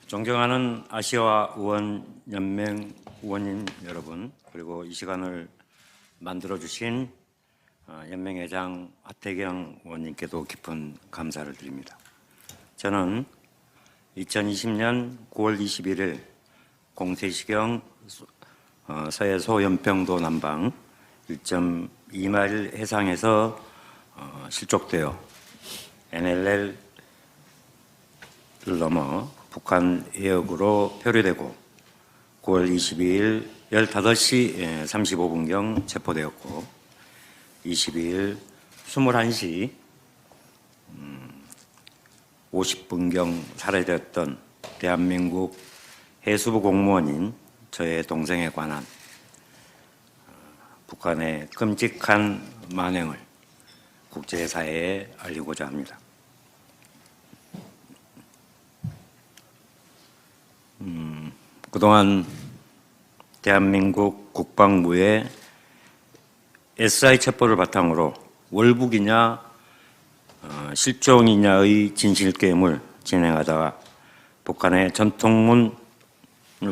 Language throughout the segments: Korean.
존경하는 아시아 의원 연맹 의원님 여러분, 그리고 이 시간을 만들어 주신 연맹회장 하태경 의원님께도 깊은 감사를 드립니다. 저는 2020년 9월 21일 공세시경 서해 소연평도 남방 1.2마일 해상에서 실족되어 NLL을 넘어 북한 해역으로 표류되고 9월 22일 15시 35분경 체포되었고 22일 21시 50분경 살해되었던 대한민국 해수부 공무원인 저의 동생에 관한 북한의 끔찍한 만행을 국제사회에 알리고자 합니다. 그동안 대한민국 국방부의 SI 첩보를 바탕으로 월북이냐 실종이냐의 진실게임을 진행하다가 북한의 전통문을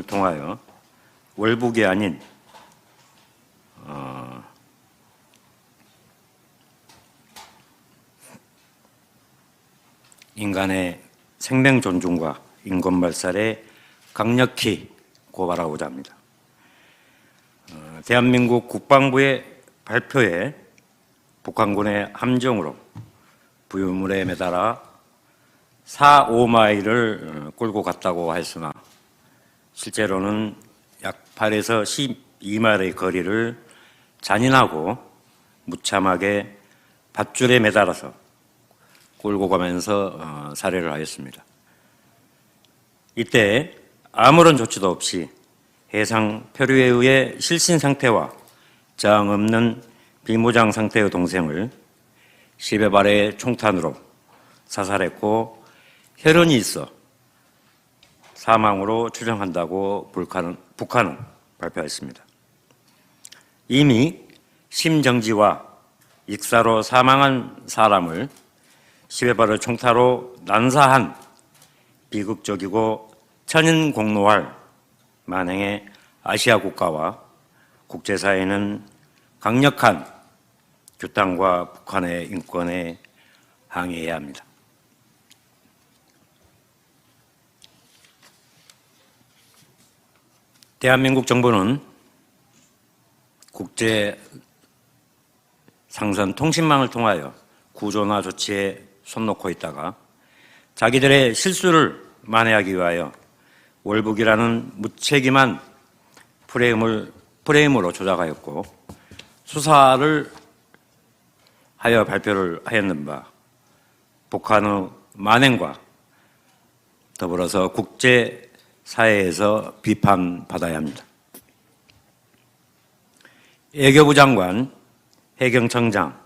통하여 월북이 아닌 인간의 생명 존중과 인권 발살에 강력히 고발하고자 합니다. 대한민국 국방부의 발표에 북한군의 함정으로 부유물에 매달아 4, 5마일을 끌고 갔다고 했으나 실제로는 약 8에서 12마일의 거리를 잔인하고 무참하게 밧줄에 매달아서 끌고 가면서 살해를 하였습니다. 이때 아무런 조치도 없이 해상 표류에 의해 실신 상태와 저항 없는 비무장 상태의 동생을 10여 발의 총탄으로 사살했고 혈흔이 있어 사망으로 추정한다고 북한은 발표했습니다. 이미 심정지와 익사로 사망한 사람을 10여 발의 총탄으로 난사한 비극적이고 천인공노할 만행의 아시아 국가와 국제사회는 강력한 규탄과 북한의 인권에 항의해야 합니다. 대한민국 정부는 국제 상선 통신망을 통하여 구조나 조치에 손 놓고 있다가 자기들의 실수를 만회하기 위하여 월북이라는 무책임한 프레임으로 조작하였고 수사를 하여 발표를 하였는 바 북한의 만행과 더불어서 국제사회에서 비판받아야 합니다. 외교부 장관, 해경청장,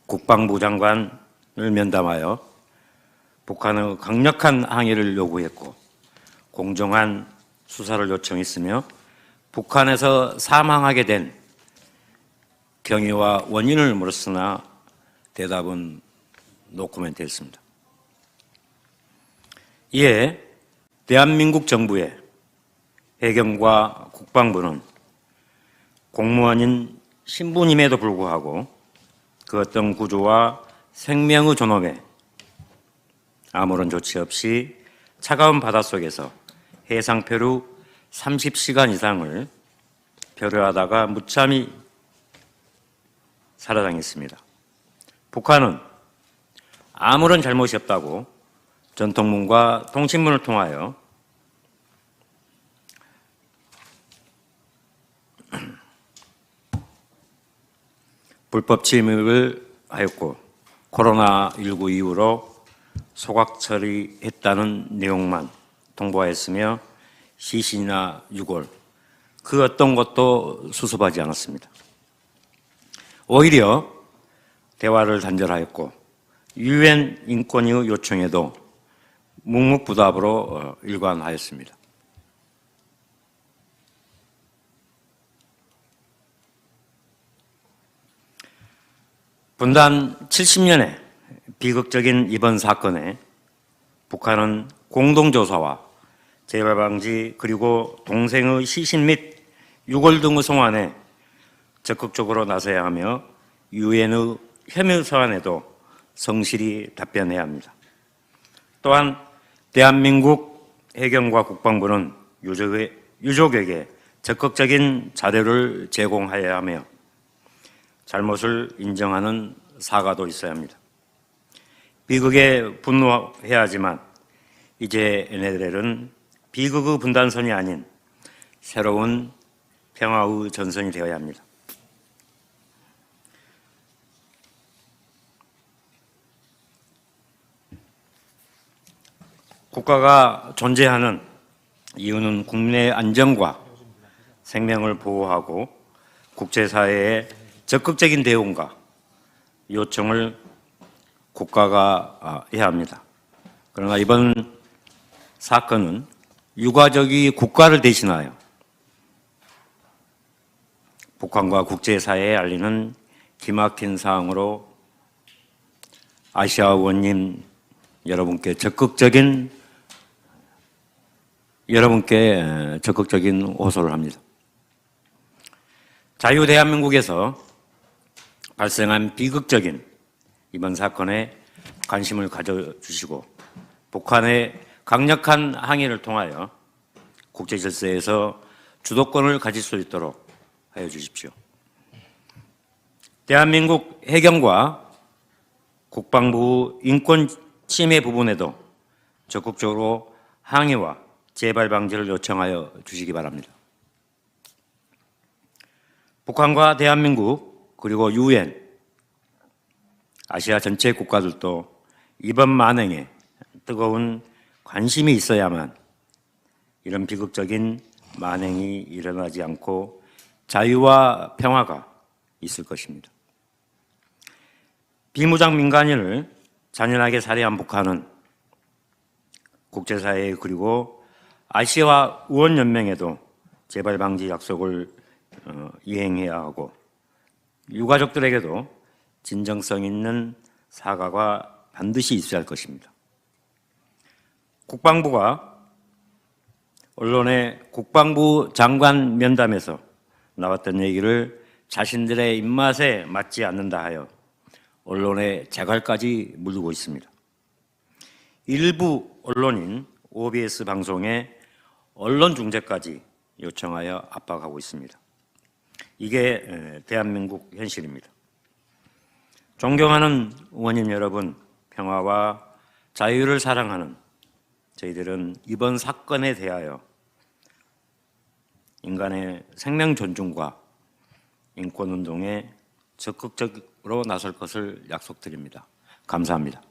국방부 장관을 면담하여 북한의 강력한 항의를 요구했고 공정한 수사를 요청했으며 북한에서 사망하게 된 경위와 원인을 물었으나 대답은 노코멘트였습니다. 이에 대한민국 정부의 해경과 국방부는 공무원인 신분임에도 불구하고 그 어떤 구조와 생명의 존엄에 아무런 조치 없이 차가운 바닷속에서 해상 표류 30시간 이상을 표류하다가 무참히 살해당했습니다. 북한은 아무런 잘못이 없다고 전통문과 통신문을 통하여 불법 침입을 하였고 코로나19 이후로 소각 처리했다는 내용만 통보하였으며 시신이나 유골 그 어떤 것도 수습하지 않았습니다. 오히려 대화를 단절하였고 유엔 인권위 요청에도 묵묵부답으로 일관하였습니다. 분단 70년의 비극적인 이번 사건에 북한은 공동조사와 재발 방지 그리고 동생의 시신 및 유골 등의 송환에 적극적으로 나서야 하며 유엔의 혐의 사안에도 성실히 답변해야 합니다. 또한 대한민국 해경과 국방부는 유족에게 적극적인 자료를 제공해야 하며 잘못을 인정하는 사과도 있어야 합니다. 비극에 분노해야 하지만 이제 NLL은 비극의 분단선이 아닌 새로운 평화의 전선이 되어야 합니다. 국가가 존재하는 이유는 국민의 안전과 생명을 보호하고 국제사회의 적극적인 대응과 요청을 국가가 해야 합니다. 그러나 이번 사건은 유가족이 국가를 대신하여 북한과 국제사회에 알리는 기막힌 사항으로 아시아 의원님 여러분께 적극적인 호소를 합니다. 자유 대한민국에서 발생한 비극적인 이번 사건에 관심을 가져주시고 북한의 강력한 항의를 통하여 국제 질서에서 주도권을 가질 수 있도록 하여 주십시오. 대한민국 해경과 국방부 인권 침해 부분에도 적극적으로 항의와 재발 방지를 요청하여 주시기 바랍니다. 북한과 대한민국 그리고 유엔, 아시아 전체 국가들도 이번 만행에 뜨거운 관심이 있어야만 이런 비극적인 만행이 일어나지 않고 자유와 평화가 있을 것입니다. 비무장 민간인을 잔인하게 살해한 북한은 국제사회 그리고 아시아 의원연맹에도 재발 방지 약속을 이행해야 하고 유가족들에게도 진정성 있는 사과가 반드시 있어야 할 것입니다. 국방부가 언론의 국방부 장관 면담에서 나왔던 얘기를 자신들의 입맛에 맞지 않는다 하여 언론의 재갈까지 물르고 있습니다. 일부 언론인 OBS 방송에 언론 중재까지 요청하여 압박하고 있습니다. 이게 대한민국 현실입니다. 존경하는 의원님 여러분, 평화와 자유를 사랑하는 저희들은 이번 사건에 대하여 인간의 생명 존중과 인권운동에 적극적으로 나설 것을 약속드립니다. 감사합니다.